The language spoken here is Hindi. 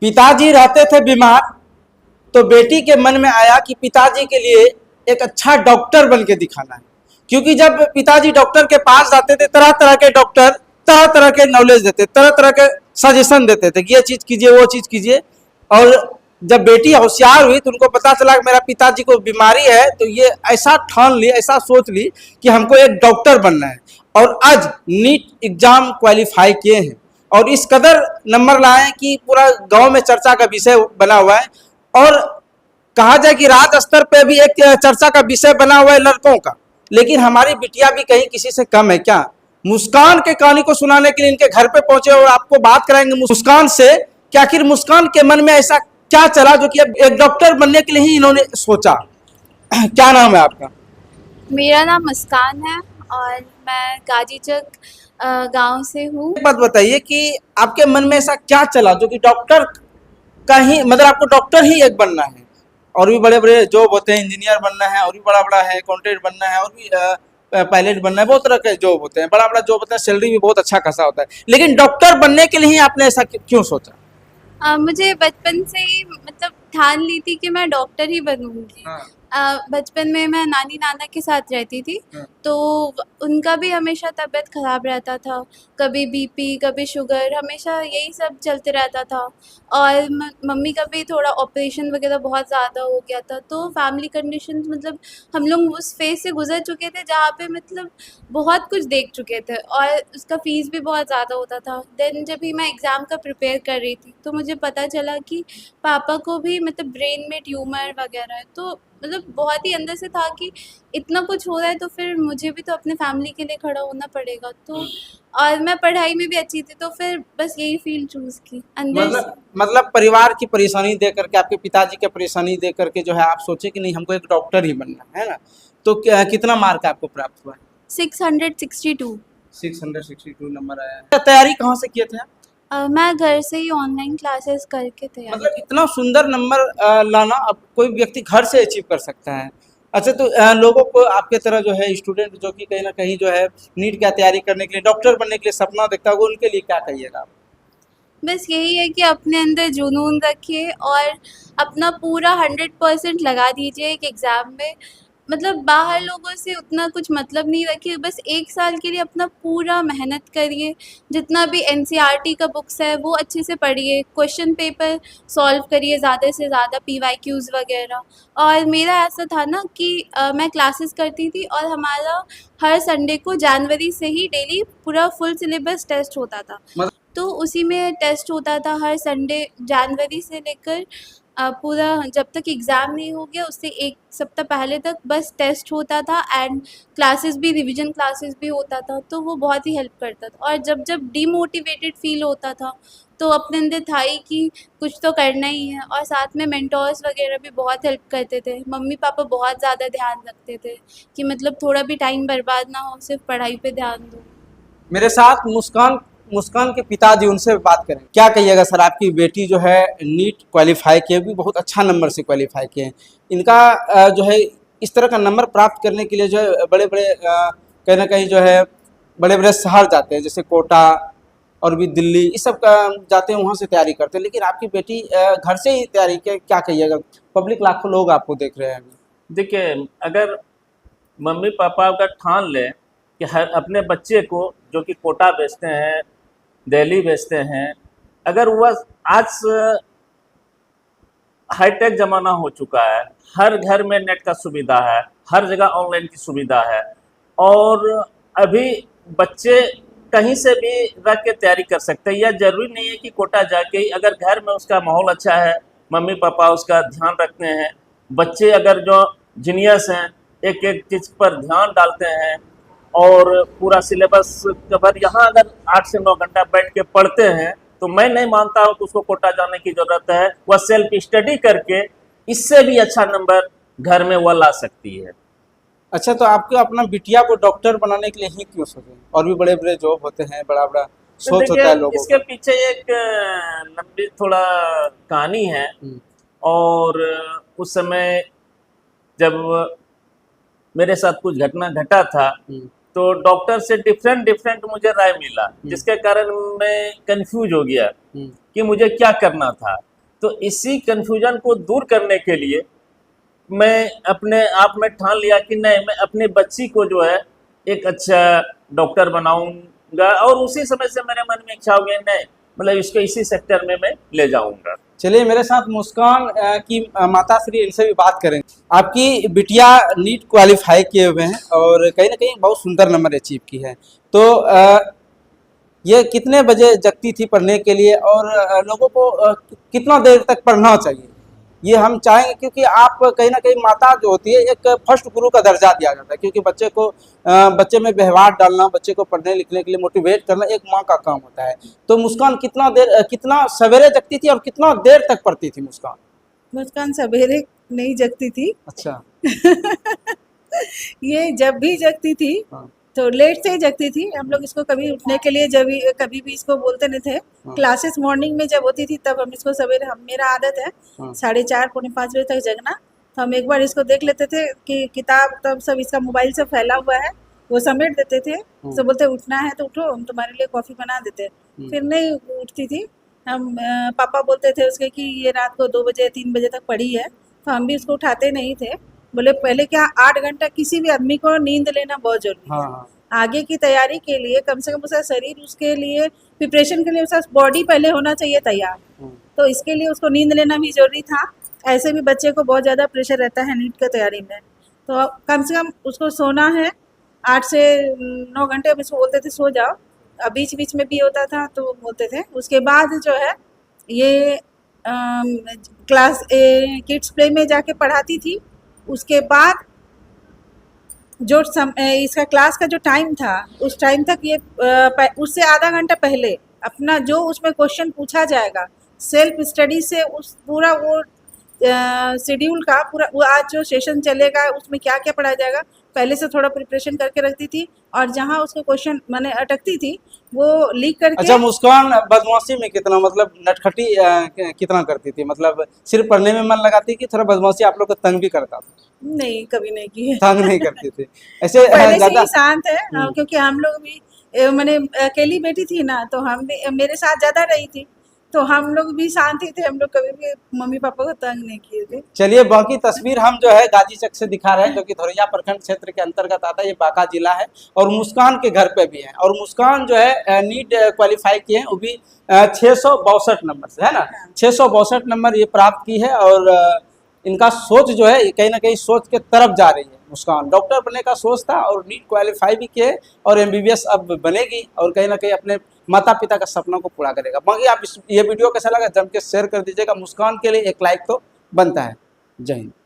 पिताजी रहते थे बीमार, तो बेटी के मन में आया कि पिताजी के लिए एक अच्छा डॉक्टर बन के दिखाना है। क्योंकि जब पिताजी डॉक्टर के पास जाते थे, तरह तरह के डॉक्टर तरह तरह के नॉलेज देते, तरह तरह के सजेशन देते थे कि ये चीज कीजिए, वो चीज कीजिए। और जब बेटी होशियार हुई तो उनको पता चला कि मेरा पिताजी को बीमारी है, तो ये ऐसा ठान ली, ऐसा सोच ली कि हमको एक डॉक्टर बनना है। और आज नीट एग्जाम क्वालिफाई किए हैं और इस कदर नंबर लाए कि पूरा गांव में चर्चा का विषय बना हुआ है। और कहा जाए कि राज्य स्तर पे भी एक चर्चा का विषय बना हुआ है लड़कों का। लेकिन हमारी बिटिया भी कहीं किसी से कम है क्या? मुस्कान के कहानी को सुनाने के लिए इनके घर पे पहुंचे और आपको बात कराएंगे मुस्कान से कि आखिर मुस्कान के मन में ऐसा क्या चला जो कि अब एक डॉक्टर बनने के लिए ही इन्होंने सोचा। क्या नाम है आपका? मेरा नाम मुस्कान है और मैं गाजीचक गांव से हूँ। एक बात बताइए कि आपके मन में ऐसा क्या चला जो कि डॉक्टर का ही, मतलब आपको डॉक्टर ही एक बनना है? और भी बड़े बड़े जॉब होते हैं, इंजीनियर बनना है, और भी बड़ा बड़ा है अकाउंटेंट बनना है, और भी पायलट बनना है, बहुत तरह के जॉब होते हैं, बड़ा बड़ा जॉब होता है, सैलरी भी बहुत अच्छा खासा होता है। लेकिन डॉक्टर बनने के लिए ही आपने ऐसा क्यों सोचा? मुझे बचपन से ही मतलब ठान ली थी कि मैं डॉक्टर ही बनूंगी। बचपन में मैं नानी नाना के साथ रहती थी, तो उनका भी हमेशा तबीयत ख़राब रहता था, कभी बीपी कभी शुगर, हमेशा यही सब चलते रहता था। और मम्मी का भी थोड़ा ऑपरेशन वगैरह बहुत ज़्यादा हो गया था, तो फैमिली कंडीशन मतलब हम लोग उस फेज़ से गुजर चुके थे जहाँ पे मतलब बहुत कुछ देख चुके थे और उसका फ़ीस भी बहुत ज़्यादा होता था। देन जब भी मैं एग्ज़ाम का प्रिपेयर कर रही थी तो मुझे पता चला कि पापा को भी मतलब ब्रेन में ट्यूमर वगैरह है, तो मतलब बहुत ही अंदर से था कि इतना कुछ हो रहा है तो फिर मुझे भी तो अपने फैमिली के लिए खड़ा होना पड़ेगा। तो और मैं पढ़ाई में भी अच्छी थी, तो फिर बस यही फील्ड चूज़ की अंदर से। मतलब परिवार की परेशानी देख करके, आपके पिताजी की परेशानी देख करके जो है आप सोचे कि नहीं हमको एक डॉक्टर ही बनना है ना? तो कितना मार्क आपको प्राप्त हुआ? 662। 662 नंबर आया। तैयारी कहाँ से किए थे आप? मैं घर से ही ऑनलाइन क्लासेस करके तैयारी। मतलब इतना सुंदर नंबर लाना अब कोई व्यक्ति घर से अचीव कर सकता है। अच्छा, तो लोगों को आपके तरह जो है स्टूडेंट जो कि कहीं ना कहीं जो है नीट का तैयारी करने के लिए, डॉक्टर बनने के लिए सपना देखता होगा, उनके लिए क्या कहिएगा आप? बस यही है कि अपने अंदर जुनून रखिए और अपना पूरा 100% लगा दीजिए एक एग्ज़ाम में। मतलब बाहर लोगों से उतना कुछ मतलब नहीं रखिए, बस 1 साल के लिए अपना पूरा मेहनत करिए। जितना भी एनसीईआरटी का बुक्स है वो अच्छे से पढ़िए, क्वेश्चन पेपर सॉल्व करिए ज़्यादा से ज़्यादा, पीवाईक्यूज़ वगैरह। और मेरा ऐसा था ना कि मैं क्लासेस करती थी और हमारा हर संडे को जनवरी से ही डेली पूरा फुल सिलेबस टेस्ट होता था। तो उसी में टेस्ट होता था हर संडे, जनवरी से लेकर पूरा जब तक एग्ज़ाम नहीं हो गया उससे 1 सप्ताह पहले तक बस टेस्ट होता था एंड क्लासेस भी, रिवीजन क्लासेस भी होता था, तो वो बहुत ही हेल्प करता था। और जब जब डीमोटिवेटेड फील होता था तो अपने अंदर था ही कि कुछ तो करना ही है। और साथ में मेंटोर्स वगैरह भी बहुत हेल्प करते थे, मम्मी पापा बहुत ज़्यादा ध्यान रखते थे कि मतलब थोड़ा भी टाइम बर्बाद ना हो, सिर्फ पढ़ाई पे ध्यान दो। मेरे साथ मुस्कान के पिताजी, उनसे बात करें। क्या कहिएगा सर, आपकी बेटी जो है नीट क्वालिफाई किए, भी बहुत अच्छा नंबर से क्वालिफाई किए हैं। इनका जो है इस तरह का नंबर प्राप्त करने के लिए जो है बड़े बड़े कहीं ना कहीं जो है बड़े बड़े शहर जाते हैं, जैसे कोटा और भी दिल्ली, इस सब का जाते हैं, वहाँ से तैयारी करते हैं। लेकिन आपकी बेटी घर से ही तैयारी की, क्या कहिएगा? पब्लिक लाखों लोग आपको देख रहे हैं अभी। देखिए, अगर मम्मी पापा अगर ठान लें कि हर अपने बच्चे को जो कि कोटा भेजते हैं, दिल्ली भेजते हैं, अगर वह आज हाईटेक ज़माना हो चुका है, हर घर में नेट का सुविधा है, हर जगह ऑनलाइन की सुविधा है, और अभी बच्चे कहीं से भी रह के तैयारी कर सकते हैं। यह ज़रूरी नहीं है कि कोटा जाके ही, अगर घर में उसका माहौल अच्छा है, मम्मी पापा उसका ध्यान रखते हैं, बच्चे अगर जो जीनियस हैं, एक एक चीज़ पर ध्यान डालते हैं और पूरा सिलेबस कवर यहाँ अगर 8 से 9 घंटा बैठ के पढ़ते हैं, तो मैं नहीं मानता हूँ कि उसको कोटा जाने की ज़रूरत है। वह सेल्फ स्टडी करके इससे भी अच्छा नंबर घर में वह ला सकती है। अच्छा, तो आपको अपना बिटिया को डॉक्टर बनाने के लिए ही क्यों सोचे? और भी बड़े बड़े जॉब होते हैं, बड़ा बड़ा सोच होता है लोगों इसके का। पीछे एक लंबी थोड़ा कहानी है। और उस समय जब मेरे साथ कुछ घटना घटा था, तो डॉक्टर से डिफरेंट मुझे राय मिला, जिसके कारण मैं कंफ्यूज हो गया कि मुझे क्या करना था। तो इसी कन्फ्यूजन को दूर करने के लिए मैं अपने आप में ठान लिया कि नहीं, मैं अपनी बच्ची को जो है एक अच्छा डॉक्टर बनाऊंगा, और उसी समय से मेरे मन में इच्छा हो गई, नहीं मतलब इसको इसी सेक्टर में मैं ले जाऊंगा। चलिए मेरे साथ मुस्कान की माता श्री, इनसे भी बात करेंगे। आपकी बिटिया नीट क्वालिफाई किए हुए हैं और कहीं ना कहीं बहुत सुंदर नंबर अचीव की है, तो ये कितने बजे जगती थी पढ़ने के लिए और लोगों को कितना देर तक पढ़ना चाहिए, ये हम चाहेंगे, क्योंकि आप कहीं ना कहीं माता जो होती है एक फर्स्ट गुरु का दर्जा दिया जाता है, क्योंकि बच्चे में व्यवहार डालना, बच्चे को पढ़ने लिखने के लिए मोटिवेट करना एक माँ का काम होता है। तो मुस्कान कितना सवेरे जगती थी और कितना देर तक पढ़ती थी मुस्कान? मुस्कान सवेरे नहीं जगती थी। अच्छा। ये जब भी जगती थी हाँ। तो लेट से ही जगती थी। हम लोग इसको कभी उठने के लिए कभी भी इसको बोलते नहीं थे। क्लासेस मॉर्निंग में जब होती थी तब हम इसको सवेरे, मेरा आदत है 4:30 पौने 5 बजे तक जगना, तो हम एक बार इसको देख लेते थे कि किताब तब सब इसका मोबाइल से फैला हुआ है, वो समेट देते थे। तो बोलते उठना है तो उठो, हम तुम्हारे लिए कॉफ़ी बना देते। फिर नहीं उठती थी। हम पापा बोलते थे उसके कि ये रात को 2 बजे 3 बजे तक पढ़ी है, तो हम भी उसको उठाते नहीं थे। बोले पहले क्या 8 घंटा किसी भी आदमी को नींद लेना बहुत जरूरी है। हाँ। आगे की तैयारी के लिए कम से कम उसका शरीर, उसके लिए प्रिपरेशन के लिए उसका बॉडी पहले होना चाहिए तैयार, तो इसके लिए उसको नींद लेना भी जरूरी था। ऐसे भी बच्चे को बहुत ज़्यादा प्रेशर रहता है नीट की तैयारी में, तो कम से कम उसको सोना है 8 से 9 घंटे। हम इसको बोलते थे सो जाओ, बीच बीच में भी होता था तो बोलते थे। उसके बाद जो है ये क्लास किड्स प्ले में जाके पढ़ाती थी। उसके बाद जो इसका क्लास का जो टाइम था, उस टाइम तक ये उससे आधा घंटा पहले अपना जो उसमें क्वेश्चन पूछा जाएगा सेल्फ स्टडी से, उस पूरा वो शेड्यूल का पूरा, वो आज जो सेशन चलेगा उसमें क्या क्या पढ़ाया जाएगा, पहले से थोड़ा प्रिपरेशन करके रखती थी। और जहाँ उसको क्वेश्चन मैंने अटकती थी वो लीक करके। अच्छा, मुस्कान बदमाशी में कितना, मतलब नटखटी कितना करती थी? मतलब सिर्फ पढ़ने में मन लगाती कि थोड़ा बदमाशी आप लोग को तंग भी करता था? नहीं, कभी नहीं की है। तंग नहीं करती थी ऐसे पहले से ज्यादा? ही शांत है। क्योंकि हम लोग भी मैंने अकेली बेटी थी ना, तो हम भी मेरे साथ ज्यादा रही थी, तो हम लोग भी शांत ही थे। हम लोग कभी भी मम्मी पापा को तंग नहीं किए थे। चलिए बाकी तस्वीर हम जो है गाजी चक से दिखा रहे हैं, जो कि धोरिया प्रखंड क्षेत्र के अंतर्गत आता है। ये बांका जिला है और मुस्कान के घर पे भी है। और मुस्कान जो है नीट क्वालिफाई किए हैं, वो भी 662 नंबर से, है ना। 662 नंबर ये प्राप्त की है और इनका सोच जो है कहीं ना कहीं सोच के तरफ जा रही है। मुस्कान डॉक्टर बनने का सोच था और नीट क्वालिफाई भी किए और MBBS अब बनेगी और कहीं ना कहीं अपने माता पिता का सपना को पूरा करेगा। बाकी आप ये वीडियो कैसा लगा जम के शेयर कर दीजिएगा। मुस्कान के लिए एक लाइक तो बनता है। जय हिंद।